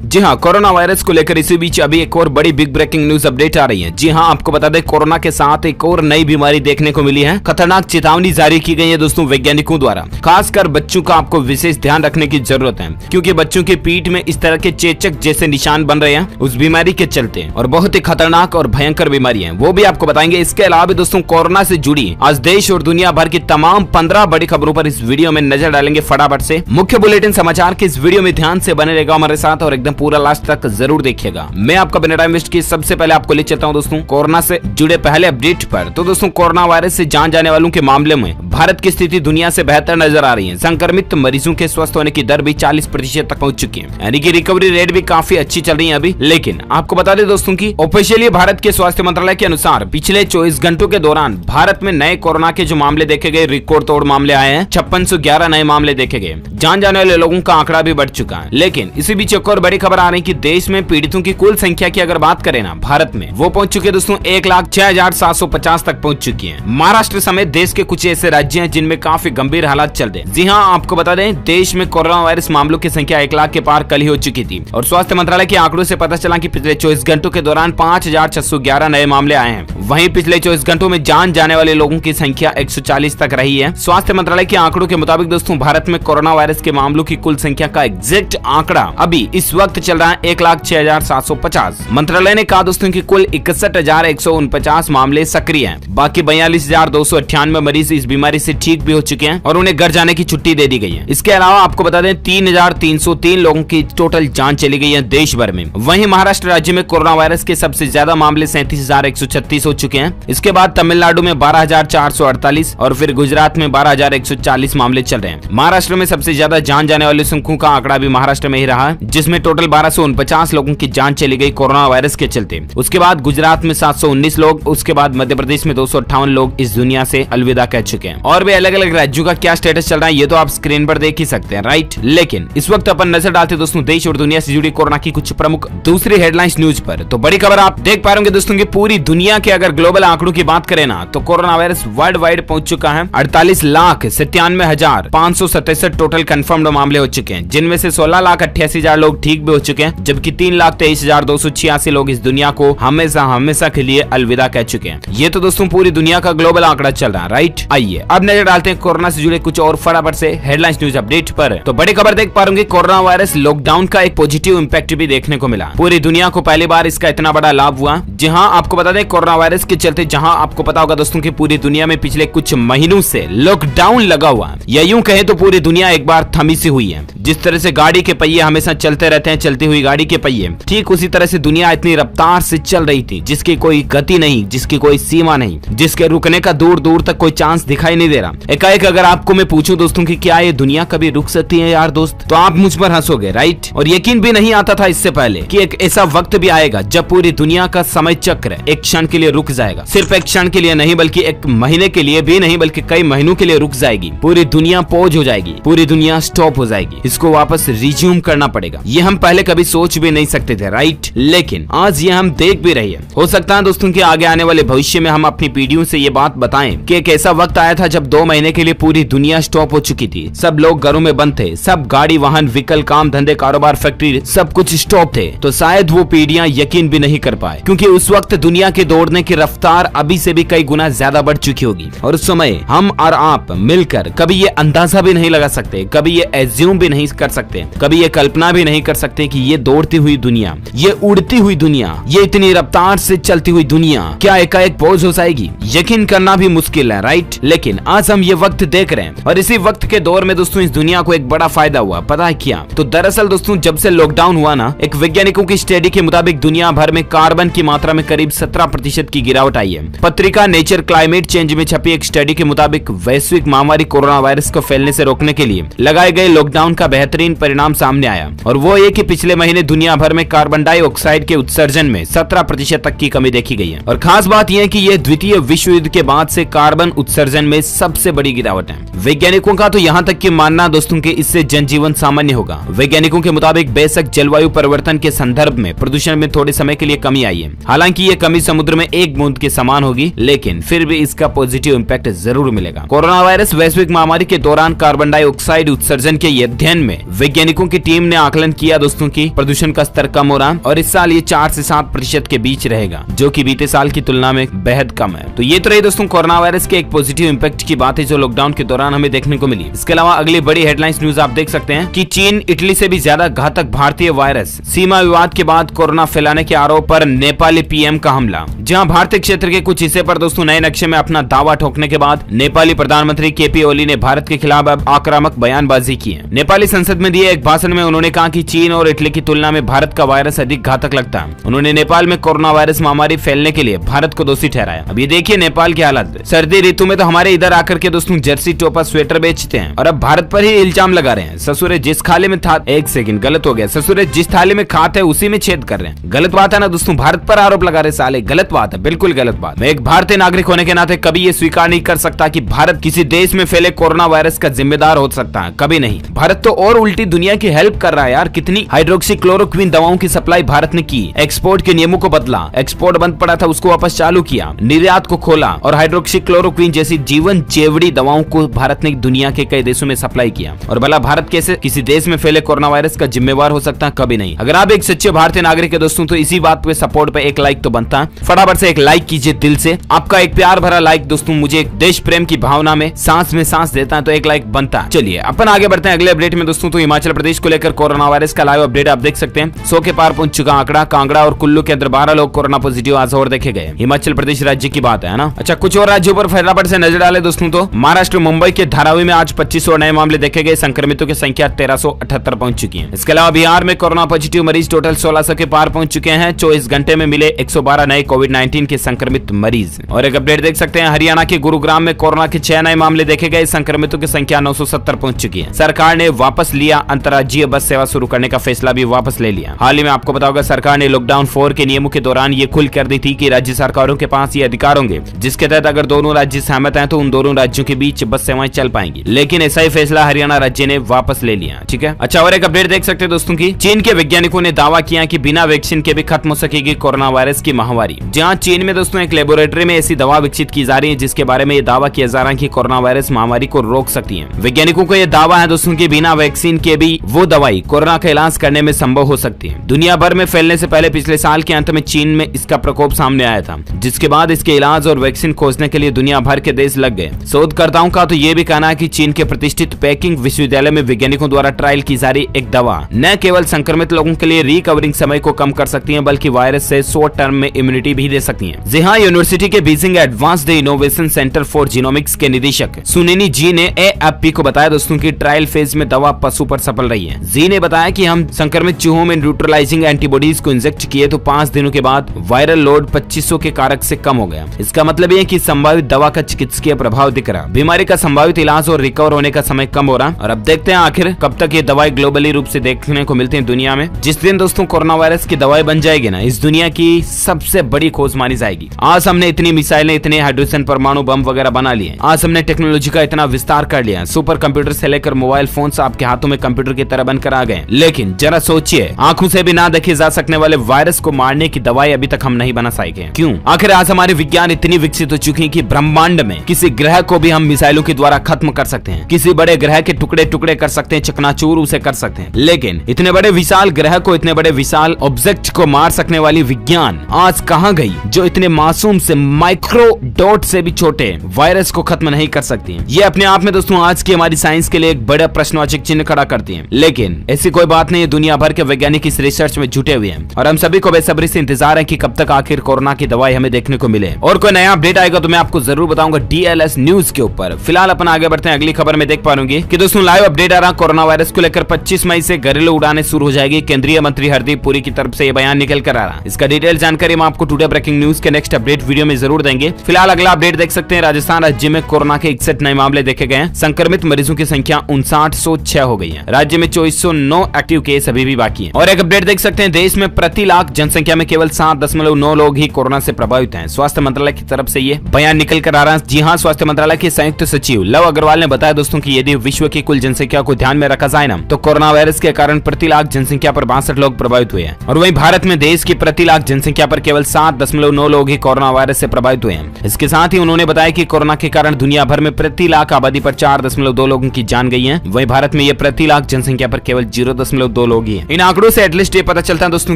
जी हाँ, corona virus को लेकर इसी बीच अभी एक और बड़ी बिग ब्रेकिंग न्यूज अपडेट आ रही है। जी हाँ, आपको बता दें कोरोना के साथ एक और नई बीमारी देखने को मिली है। खतरनाक चेतावनी जारी की गई है दोस्तों वैज्ञानिकों द्वारा। खासकर बच्चों का आपको विशेष ध्यान रखने की जरूरत है, क्योंकि बच्चों के पीठ में इस तरह के चेचक जैसे निशान बन रहे हैं उस बीमारी के चलते, और बहुत ही खतरनाक और भयंकर बीमारी है, वो भी आपको बताएंगे। इसके अलावा भी दोस्तों कोरोना से जुड़ी आज देश और दुनिया भर की तमाम 15 बड़ी खबरों पर इस वीडियो में नजर डालेंगे फटाफट से। मुख्य बुलेटिन समाचार के इस वीडियो में ध्यान से बने रहेगा हमारे साथ और एकदम पूरा लास्ट तक जरूर देखिएगा। मैं आपका बिना टाइम वेस्ट किए सबसे पहले आपको ले चलता हूं दोस्तों कोरोना से जुड़े पहले अपडेट पर। तो दोस्तों कोरोना वायरस से जान जाने वालों के मामले में भारत की स्थिति दुनिया से बेहतर नजर आ रही है। संक्रमित मरीजों के स्वस्थ होने की दर भी 40% तक पहुंच चुकी है, यानी कि रिकवरी रेट भी काफी अच्छी चल रही है अभी। लेकिन आपको बता दें दोस्तों की ऑफिशियली भारत के स्वास्थ्य मंत्रालय के अनुसार पिछले 24 घंटों के दौरान भारत में नए कोरोना के जो मामले देखे गए, रिकॉर्ड तोड़ मामले आए हैं। 5611 नए मामले देखे गए। जान जाने वाले लोगों का आंकड़ा भी बढ़ चुका है। लेकिन इसी बीच एक और बड़ी खबर आ रही है कि देश में पीड़ितों की कुल संख्या की अगर बात करें ना, भारत में वो पहुंच चुके दोस्तों 1,06,750 तक पहुंच चुकी है। महाराष्ट्र समेत देश के कुछ ऐसे राज्य हैं जिनमें काफी गंभीर हालात चल रहे हैं। जी हाँ, आपको बता दें देश में कोरोना वायरस मामलों की संख्या 1 लाख के पार कल ही हो चुकी थी, और स्वास्थ्य मंत्रालय के आंकड़ों से पता चला कि पिछले 24 घंटों के दौरान 5,611 नए मामले आए हैं। वहीं पिछले 24 घंटों में जान जाने वाले लोगों की संख्या 140 तक रही है। स्वास्थ्य मंत्रालय के आंकड़ों के मुताबिक दोस्तों भारत में कोरोना वायरस के मामलों की कुल संख्या का एग्जैक्ट आंकड़ा अभी इस वक्त चल रहा है 1,06,750। मंत्रालय ने कहा दोस्तों कि कुल 61,149 मामले सक्रिय हैं। बाकी 42,298 मरीज इस बीमारी से ठीक भी हो चुके हैं और उन्हें घर जाने की छुट्टी दे दी गई है। इसके अलावा आपको बता दें 3,303 लोगों की टोटल जान चली गई है देश भर में। वहीं महाराष्ट्र राज्य में कोरोना वायरस के सबसे ज्यादा मामले 37,136 हो चुके हैं। इसके बाद तमिलनाडु में 12,448 और फिर गुजरात में 12,140 मामले चल रहे हैं। महाराष्ट्र में सबसे ज्यादा जान जाने वाले संख्यों का आंकड़ा भी महाराष्ट्र में ही रहा है, जिसमें टोटल 1249 लोगों की जान चली गई कोरोना वायरस के चलते। उसके बाद गुजरात में 719 लोग, उसके बाद मध्य प्रदेश में 258 लोग इस दुनिया से अलविदा कह चुके हैं। और भी अलग अलग राज्यों का क्या स्टेटस चल रहा है ये तो आप स्क्रीन पर देख ही सकते हैं, राइट। लेकिन इस वक्त अपन नजर डालते दोस्तों देश और दुनिया से जुड़ी कोरोना की कुछ प्रमुख दूसरी हेडलाइंस न्यूज पर। तो बड़ी खबर आप देख पा रहे होंगे दोस्तों की पूरी दुनिया के अगर ग्लोबल आंकड़ों की बात करें ना, तो कोरोना वायरस वर्ल्ड वाइड पहुंच चुका है। 48,97,567 टोटल कंफर्म्ड मामले हो चुके हैं, जिनमें से 16,88,000 लोग ठीक भी हो चुके हैं, जबकि 3,23,286 लोग इस दुनिया को हमेशा के लिए अलविदा कह चुके हैं। ये तो दोस्तों पूरी दुनिया का ग्लोबल आंकड़ा चल रहा है, राइट। आइए अब नजर डालते हैं कोरोना से जुड़े कुछ और फटाफट से हेडलाइंस न्यूज अपडेट पर। तो बड़ी खबर देख पा रहे कोरोना वायरस लॉकडाउन का एक पॉजिटिव इंपैक्ट भी देखने को मिला। पूरी दुनिया को पहली बार इसका इतना बड़ा लाभ हुआ। जी हाँ, आपको बता दें कोरोना वायरस के चलते जहां आपको पता होगा दोस्तों की पूरी दुनिया में पिछले कुछ महीनों से लॉकडाउन लगा हुआ, या यूं कहें तो पूरी दुनिया एक बार थमी सी हुई है। जिस तरह से गाड़ी के पहिए हमेशा चलते रहते हैं, चलती हुई गाड़ी के पहिए, ठीक उसी तरह से दुनिया इतनी रफ्तार से चल रही थी जिसकी कोई गति नहीं, जिसकी कोई सीमा नहीं, जिसके रुकने का दूर दूर तक कोई चांस दिखाई नहीं दे रहा। एकाएक अगर आपको मैं पूछूं दोस्तों कि क्या ये दुनिया कभी रुक सकती है यार दोस्त, तो आप मुझ पर हंसोगे, राइट। और यकीन भी नहीं आता था इससे पहले कि एक ऐसा वक्त भी आएगा जब पूरी दुनिया का समय चक्र एक क्षण के लिए रुक जाएगा। सिर्फ एक क्षण के लिए नहीं, बल्कि एक महीने के लिए भी नहीं, बल्कि कई महीनों के लिए रुक जाएगी। पूरी दुनिया पॉज हो जाएगी, पूरी दुनिया स्टॉप हो जाएगी। इसको वापस रिज्यूम करना पड़ेगा। ये हम पहले कभी सोच भी नहीं सकते थे, राइट। लेकिन आज ये हम देख भी रही है। हो सकता है दोस्तों कि आगे आने वाले भविष्य में हम अपनी पीढ़ियों से ये बात बताएं कि एक ऐसा वक्त आया था जब 2 महीने के लिए पूरी दुनिया स्टॉप हो चुकी थी। सब लोग घरों में बंद थे, सब गाड़ी वाहन व्हीकल काम धंधे कारोबार फैक्ट्री सब कुछ स्टॉप थे। तो शायद वो पीढ़ियां यकीन भी नहीं कर पाए, क्योंकि उस वक्त दुनिया के दौड़ने की रफ्तार अभी से भी कई गुना ज्यादा बढ़ चुकी होगी। और उस समय हम और आप मिलकर कभी ये अंदाजा भी नहीं लगा सकते, कभी ये एज्यूम भी नहीं कर सकते, कभी ये कल्पना भी नहीं कर सकते कि ये दौड़ती हुई दुनिया, ये उड़ती हुई दुनिया, ये इतनी रफ्तार से चलती हुई दुनिया क्या एकाएक पॉज हो जाएगी। यकीन करना भी मुश्किल है, राइट। लेकिन आज हम ये वक्त देख रहे हैं, और इसी वक्त के दौर में दोस्तों इस दुनिया को एक बड़ा फायदा हुआ। पता है क्या? तो दरअसल दोस्तों जब से लॉकडाउन हुआ ना, एक वैज्ञानिकों की स्टडी के मुताबिक दुनिया भर में कार्बन की मात्रा में करीब 17% की गिरावट आई है। पत्रिका नेचर क्लाइमेट चेंज में छपी एक स्टडी के मुताबिक वैश्विक महामारी कोरोना वायरस को फैलने से रोकने के लिए लगाए गए लॉकडाउन का बेहतरीन परिणाम सामने आया, और वो ये कि पिछले महीने दुनिया भर में कार्बन डाइऑक्साइड के उत्सर्जन में 17% तक की कमी देखी गई है। और खास बात यह है कि यह द्वितीय विश्व युद्ध के बाद से कार्बन उत्सर्जन में सबसे बड़ी गिरावट है। वैज्ञानिकों का तो यहाँ तक कि मानना दोस्तों कि इससे जनजीवन सामान्य होगा। वैज्ञानिकों के मुताबिक बेशक जलवायु परिवर्तन के संदर्भ में प्रदूषण में थोड़े समय के लिए कमी आई है। हालांकि ये कमी समुद्र में एक बूंद के समान होगी, लेकिन फिर भी इसका पॉजिटिव इंपैक्ट जरूर मिलेगा। कोरोना वायरस वैश्विक महामारी के दौरान कार्बन डाइऑक्साइड उत्सर्जन के अध्ययन में वैज्ञानिकों की टीम ने आकलन किया दोस्तों दोस्तों की प्रदूषण का स्तर कम हो रहा है और इस साल ये 4 से 7% के बीच रहेगा, जो कि बीते साल की तुलना में बेहद कम है। तो ये तो रही दोस्तों कोरोना वायरस के एक पॉजिटिव इंपैक्ट की बात है जो लॉकडाउन के दौरान हमें देखने को मिली। इसके अलावा अगली बड़ी हेडलाइंस न्यूज आप देख सकते हैं कि चीन इटली से भी ज्यादा घातक भारतीय वायरस, सीमा विवाद के बाद कोरोना फैलाने के आरोप पर नेपाली पीएम का हमला। जहां भारतीय क्षेत्र के कुछ हिस्से पर दोस्तों नए नक्शे में अपना दावा ठोकने के बाद नेपाली प्रधानमंत्री केपी ओली ने भारत के खिलाफ अब आक्रामक बयानबाजी की है। नेपाली संसद में दिए एक भाषण में उन्होंने कहा कि चीन और इटली की तुलना में भारत का वायरस अधिक घातक लगता है। उन्होंने नेपाल में कोरोना वायरस महामारी फैलने के लिए भारत को दोषी ठहराया। अब ये देखिए नेपाल की हालत, सर्दी ऋतु में तो हमारे इधर आकर के दोस्तों जर्सी टोपा स्वेटर बेचते हैं और अब भारत पर ही इल्जाम लगा रहे हैं। ससुरे जिस खाले में था, एक सेकंड गलत हो गया, ससुरे जिस थाली में खाते है उसी में छेद कर रहे हैं। गलत बात है ना दोस्तों, भारत पर आरोप लगा रहे साले, गलत बात है, बिल्कुल गलत बात। मैं एक भारतीय नागरिक होने के नाते कभी ये स्वीकार नहीं कर सकता कि भारत किसी देश में फैले कोरोना वायरस का जिम्मेदार हो सकता है, कभी नहीं। भारत तो और उल्टी दुनिया की हेल्प कर रहा है यार। कितनी हाइड्रोक्सीक्लोरोक्विन दवाओं की सप्लाई भारत ने की, एक्सपोर्ट के नियमों को बदला, एक्सपोर्ट बंद पड़ा था उसको वापस चालू किया, निर्यात को खोला और हाइड्रोक्सीक्लोरोक्विन जैसी जीवन जेवड़ी दवाओं को भारत ने दुनिया के कई देशों में सप्लाई किया। और भला भारत कैसे किसी देश में फैले कोरोना वायरस का जिम्मेवार हो सकता है, कभी नहीं। अगर आप एक सच्चे भारतीय नागरिक है दोस्तों तो इसी बात पे सपोर्ट पे एक लाइक तो बनता है। फटाफट से एक लाइक कीजिए दिल से। आपका एक प्यार भरा लाइक दोस्तों मुझे एक देश प्रेम की भावना में सांस देता है, तो एक लाइक बनता है। चलिए अपन आगे बढ़ते हैं अगले अपडेट में दोस्तों। तो हिमाचल प्रदेश को लेकर कोरोना वायरस का लाइव अपडेट आप देख सकते हैं। 100 के पार पहुंच चुका आंकड़ा। कांगड़ा और कुल्लू के अंदर 12 लोग कोरोना पॉजिटिव आज और देखे गए। हिमाचल प्रदेश राज्य की बात है ना। अच्छा, कुछ और राज्यों पर फटाफट से नजर डाले दोस्तों। तो महाराष्ट्र मुंबई के धारावी में आज 25 और नए मामले देखे गए। संक्रमितों की संख्या 1378 पहुंच चुकी है। इसके अलावा बिहार में कोरोना पॉजिटिव मरीज टोटल 1600 के पार पहुंच चुके हैं। 24 घंटे में मिले 112 नए कोविड-19 के संक्रमित मरीज। और एक अपडेट देख सकते हैं, हरियाणा के गुरुग्राम में कोरोना के 6 नए मामले देखे गए। संक्रमितों की संख्या 970 पहुंच चुकी है। सरकार ने वापस लिया अंतर्राज्यीय बस सेवा शुरू करने का फैसला भी वापस ले लिया। हाल ही में आपको पता होगा सरकार ने लॉकडाउन 4 के नियमों के दौरान ये खुल कर दी थी कि राज्य सरकारों के पास ये अधिकार होंगे जिसके तहत अगर दोनों राज्य सहमत हैं तो उन दोनों राज्यों के बीच बस सेवाएं चल पाएंगी। लेकिन ऐसा ही फैसला हरियाणा राज्य ने वापस ले लिया। ठीक है। अच्छा, और एक अपडेट देख सकते हैं दोस्तों की चीन के वैज्ञानिकों ने दावा किया कि बिना वैक्सीन के भी खत्म हो सकेगी कोरोना वायरस की महामारी। जहां चीन में दोस्तों एक लेबोरेटरी में ऐसी दवा विकसित की जा रही है जिसके बारे में ये दावा किया जा रहा है कि कोरोना वायरस महामारी को रोक सकती है। वैज्ञानिकों को यह दावा है दोस्तों कि बिना वैक्सीन के भी वो दवाई कोरोना का इलाज करने में संभव हो सकती है। दुनिया भर में फैलने से पहले पिछले साल के अंत में चीन में इसका प्रकोप सामने आया था, जिसके बाद इसके इलाज और वैक्सीन खोजने के लिए दुनिया भर के देश लग गए। शोधकर्ताओं का तो ये भी कहना है कि चीन के प्रतिष्ठित पेकिंग विश्वविद्यालय में वैज्ञानिकों द्वारा ट्रायल की जा रही एक दवा न केवल संक्रमित लोगों के लिए रिकवरिंग समय को कम कर सकती है बल्कि वायरस से शॉर्ट टर्म में इम्यूनिटी भी दे सकती है। जी हाँ, यूनिवर्सिटी के Beijing advanced innovation centre for genomics के निदेशक सुनिनी जी ने एएफपी को बताया दोस्तों की ट्रायल फेज में दवा पशु पर सफल रही है। जी ने बताया कि हम संक्रमित चूहों में न्यूट्रलाइजिंग एंटीबॉडीज को इंजेक्ट किए तो 5 दिनों के बाद वायरल लोड 2500 के कारक से कम हो गया। इसका मतलब ये कि संभावित दवा का चिकित्सकीय प्रभाव दिख रहा, बीमारी का संभावित इलाज और रिकवर होने का समय कम हो रहा। और अब देखते हैं आखिर कब तक ये दवाई ग्लोबली रूप से देखने को मिलती है दुनिया में। जिस दिन दोस्तों कोरोना वायरस की दवाई बन जाएगी ना, इस दुनिया की सबसे बड़ी खोज मानी जाएगी। आज हमने इतनी मिसाइलें, इतने हाइड्रोजन परमाणु बम वगैरह बना लिए। आज हमने टेक्नोलॉजी का इतना विस्तार कर लिया, सुपर कंप्यूटर से लेकर मोबाइल फोन आपके हाथों में कंप्यूटर की तरह बनकर आ गए। लेकिन जरा सोचिए, आंखों से भी ना देखे जा सकने वाले वायरस को मारने की दवाई अभी तक हम नहीं बना सके। क्यों? आखिर आज हमारे विज्ञान इतनी विकसित हो चुकी है कि ब्रह्मांड में किसी ग्रह को भी हम मिसाइलों के द्वारा खत्म कर सकते हैं। किसी बड़े ग्रह के टुकड़े टुकड़े कर सकते हैं, चकनाचूर उसे कर सकते हैं। लेकिन इतने बड़े विशाल ग्रह को, इतने बड़े विशाल ऑब्जेक्ट को मार सकने वाली विज्ञान आज कहां गई, जो इतने मासूम से माइक्रो डॉट से भी छोटे वायरस को खत्म नहीं कर सकती है। ये अपने आप में दोस्तों आज की हमारी साइंस के लिए एक बड़ा प्रश्नवाचक चिन्ह खड़ा करती है। लेकिन ऐसी कोई बात नहीं है, दुनिया भर के वैज्ञानिक इस रिसर्च में जुटे हुए हैं और हम सभी को बेसब्री से इंतजार है कि कब तक आखिर कोरोना की दवाई हमें देखने को मिले। और कोई नया अपडेट आएगा तो मैं आपको जरूर बताऊंगा DLS न्यूज के ऊपर। फिलहाल अपन आगे बढ़ते हैं। अगली खबर में देख पाएंगे कि दोस्तों लाइव अपडेट आ रहा, कोरोना वायरस को लेकर 25 मई से घरेलू उड़ानें शुरू हो जाएगी। केंद्रीय मंत्री हरदीप पुरी की तरफ से ये बयान निकल कर आ रहा है। इसका डिटेल जानकारी हम आपको टुडे ब्रेकिंग न्यूज के नेक्स्ट अपडेट वीडियो में जरूर देंगे। फिलहाल अगला अपडेट देख सकते हैं, राजस्थान राज्य में कोरोना के 61 नए मामले देखे गए हैं। संक्रमित मरीजों की संख्या 5906 हो गई है। राज्य में 2409 एक्टिव केस अभी भी बाकी है। और एक अपडेट देख सकते हैं, देश में प्रति लाख जनसंख्या में केवल 7.9 लोग ही कोरोना से प्रभावित हैं। स्वास्थ्य मंत्रालय की तरफ से ये बयान निकल कर आ रहा है। जी हाँ, स्वास्थ्य मंत्रालय के संयुक्त सचिव लव अग्रवाल ने बताया दोस्तों कि यदि विश्व की कुल जनसंख्या को ध्यान में रखा जाए ना, तो कोरोना वायरस के कारण प्रति लाख जनसंख्या पर 62 लोग प्रभावित हुए हैं। और वहीं भारत में देश की प्रति लाख जनसंख्या पर केवल 7.9 लोग ही कोरोना वायरस से प्रभावित हुए हैं। इसके साथ ही उन्होंने बताया कि कोरोना के कारण दुनिया भर में प्रति लाख आबादी पर 4.2 लोगों की जान गई है। वहीं भारत में ये प्रति लाख जनसंख्या पर केवल 0.2 2 लोग ही हैं। इन आंकड़ों से एटलीस्ट ये पता चलता है दोस्तों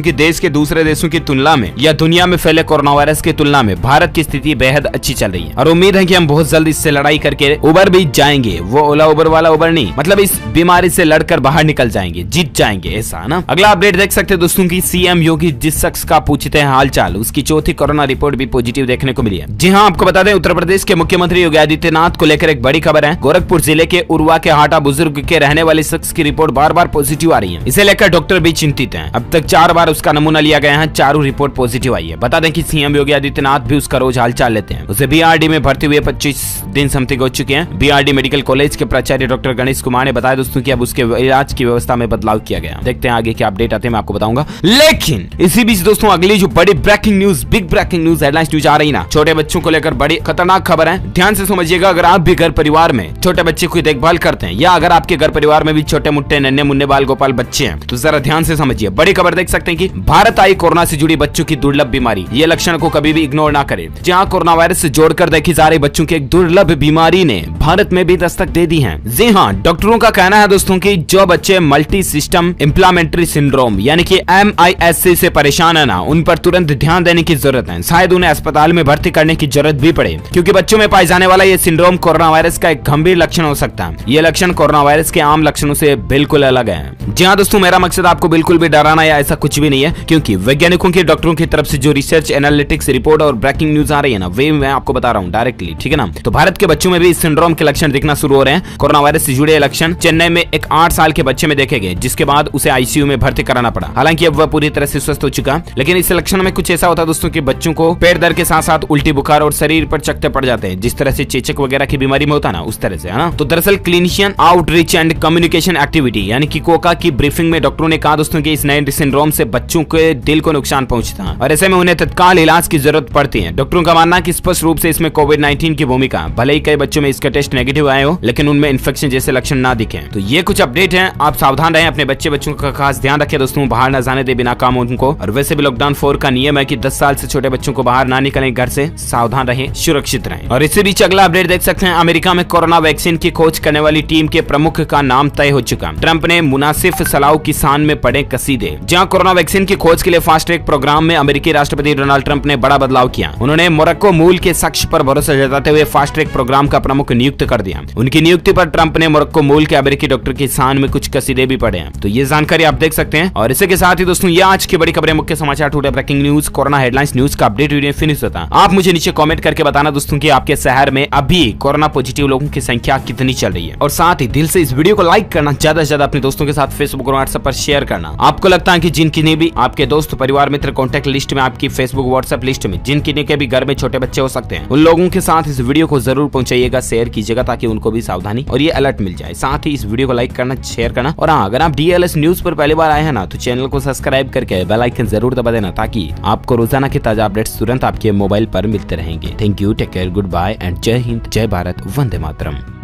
कि देश के दूसरे देशों की तुलना में या दुनिया में फैले कोरोना वायरस की तुलना में भारत की स्थिति बेहद अच्छी चल रही है और उम्मीद है कि हम बहुत जल्द इससे लड़ाई करके उबर भी जाएंगे। वो ओला उबर वाला उबर नहीं, मतलब इस बीमारी से लड़कर बाहर निकल जाएंगे, जीत जाएंगे, ऐसा ना। अगला अपडेट देख सकते हैं दोस्तों की सीएम योगी जिस शख्स का पूछते हैं हालचाल, उसकी चौथी कोरोना रिपोर्ट भी पॉजिटिव देखने को मिली है। जी हाँ, आपको बता दें उत्तर प्रदेश के मुख्यमंत्री योगी आदित्यनाथ को लेकर एक बड़ी खबर है। गोरखपुर जिले के उर्वा के हाटा बुजुर्ग के रहने वाले शख्स की रिपोर्ट बार बार पॉजिटिव आ रही है। इसे लेकर डॉक्टर भी चिंतित हैं। अब तक 4 बार उसका नमूना लिया गया है, चारों रिपोर्ट पॉजिटिव आई है। बता दें कि सीएम योगी आदित्यनाथ भी उसका रोज हालचाल लेते हैं। उसे बीआरडी में भर्ती हुए 25 दिन समथिंग हो चुके हैं। बीआरडी मेडिकल कॉलेज के प्राचार्य डॉक्टर गणेश कुमार ने बताया दोस्तों कि अब उसके इलाज की व्यवस्था में बदलाव किया गया। देखते हैं आगे क्या अपडेट आते हैं, मैं आपको बताऊंगा। लेकिन इसी बीच दोस्तों अगली जो बड़ी breaking news, big breaking news, headlines news आ रही ना, छोटे बच्चों को लेकर बड़ी खतरनाक खबर है। ध्यान से समझिएगा। अगर आप भी घर परिवार में छोटे बच्चे की देखभाल करते हैं या अगर आपके घर परिवार में भी छोटे मुट्टे नन्हे मुन्ने बाल गोपाल बच्चे हैं तो जरा ध्यान से समझिए। बड़ी खबर देख सकते हैं कि भारत आई कोरोना से जुड़ी बच्चों की दुर्लभ बीमारी। ये लक्षण को कभी भी इग्नोर ना करें। जहां कोरोना वायरस से जोड़कर देखी जा रही बच्चों की एक दुर्लभ बीमारी ने भारत में भी दस्तक दे दी है। जी हाँ, डॉक्टरों का कहना है दोस्तों कि जो बच्चे मल्टी सिस्टम इंफ्लेमेटरी सिंड्रोम यानी कि MIS से परेशान है ना, उन पर तुरंत ध्यान देने की जरूरत है। शायद उन्हें अस्पताल में भर्ती करने की जरूरत भी पड़े, क्योंकि बच्चों में पाए जाने वाला ये सिंड्रोम कोरोना वायरस का एक गंभीर लक्षण हो सकता है। ये लक्षण कोरोना वायरस के आम लक्षणों से बिल्कुल अलग है। जी हाँ दोस्तों, मेरा मकसद आपको बिल्कुल भी डराना या ऐसा कुछ भी नहीं है, क्योंकि वैज्ञानिकों के डॉक्टरों की तरफ से जो रिसर्च एनालिटिक्स रिपोर्ट और ब्रेकिंग न्यूज आ रही है ना, वे मैं आपको बता रहा हूँ डायरेक्टली, ठीक है ना। तो भारत के बच्चों में भी इस सिंड्रोम के लक्षण दिखना शुरू हो रहे हैं। कोरोना वायरस से जुड़े लक्षण चेन्नई में एक 8 साल के बच्चे में देखे गए, जिसके बाद उसे आईसीयू में भर्ती कराना पड़ा। हालांकि अब वह पूरी तरह से स्वस्थ हो चुका, लेकिन इस लक्षण में कुछ ऐसा होता है दोस्तों कि बच्चों को पेट दर्द के साथ साथ उल्टी, बुखार और शरीर पर चकत्ते पड़ जाते हैं, जिस तरह से चेचक वगैरह की बीमारी में होता है ना, उस तरह से, है ना। तो दरअसल clinician outreach and communication activity यानी कि कोका की ब्रीफिंग में डॉक्टरों ने कहा दोस्तों कि इस नए सिंड्रोम से बच्चों के दिल को नुकसान पहुंचता है और ऐसे में उन्हें तत्काल इलाज की जरूरत पड़ती है। डॉक्टरों का मानना है कि स्पष्ट रूप से इसमें कोविड-19 की भूमिका, भले ही कई बच्चों में इसका टेस्ट नेगेटिव आए हो, लेकिन उनमें इन्फेक्शन जैसे लक्षण ना दिखे। तो ये कुछ अपडेट है, आप सावधान रहें, अपने बच्चों का खास ध्यान रखें दोस्तों, बाहर न जाने दे बिना काम उनको। और वैसे भी लॉकडाउन 4 का नियम है कि 10 साल से छोटे बच्चों को बाहर ना निकलें घर से, सावधान रहें, सुरक्षित रहें। और इसी बीच अगला अपडेट देख सकते हैं, अमेरिका में कोरोना वैक्सीन की खोज करने वाली टीम के प्रमुख का नाम तय हो चुका। ट्रंप ने मुनासिफ सलाह की शान में पड़े कसीदे। जहां कोरोना वैक्सीन की खोज के लिए फास्ट ट्रैक प्रोग्राम में अमेरिकी राष्ट्रपति डोनाल्ड ट्रंप ने बड़ा बदलाव किया। उन्होंने मोरक्को मूल के शख्स पर भरोसा जताते हुए फास्ट ट्रैक प्रोग्राम का प्रमुख नियुक्त कर दिया। उनकी नियुक्ति पर ट्रंप ने मोरक्को मूल के अमेरिकी डॉक्टर की शान में कुछ कसीदे भी पढ़े हैं। तो ये जानकारी आप देख सकते हैं। और इसी के साथ ही दोस्तों ये आज की बड़ी खबरें, मुख्य समाचार, today breaking news, corona headlines news का अपडेट वीडियो फिनिश होता है। आप मुझे नीचे कमेंट करके बताना दोस्तों कि आपके शहर में अभी कोरोना पॉजिटिव लोगों की संख्या कितनी चल रही है। और साथ ही दिल से इस वीडियो को लाइक करना, ज्यादा से ज्यादा अपने दोस्तों के साथ फेसबुक और व्हाट्सएप पर शेयर करना। आपको लगता है कि जिनकी ने भी आपके दोस्त, परिवार, मित्र कॉन्टैक्ट लिस्ट में, आपकी फेसबुक व्हाट्सएप लिस्ट में जिनकी ने के भी घर में छोटे बच्चे हो सकते हैं, उन लोगों के साथ इस वीडियो को जरूर पहुंचाइएगा, शेयर कीजिएगा, ताकि उनको भी सावधानी और ये अलर्ट मिल जाए। साथ ही इस वीडियो को लाइक करना, शेयर करना। और हाँ, अगर आप DLS न्यूज पर पहली बार आए हैं ना, तो चैनल को सब्सक्राइब करके बेल आइकन जरूर दबा देना, ताकि आपको रोजाना के ताजा अपडेट्स तुरंत आपके मोबाइल पर मिलते रहेंगे। Thank you, take care, goodbye एंड जय हिंद, जय भारत, वंदे मातरम।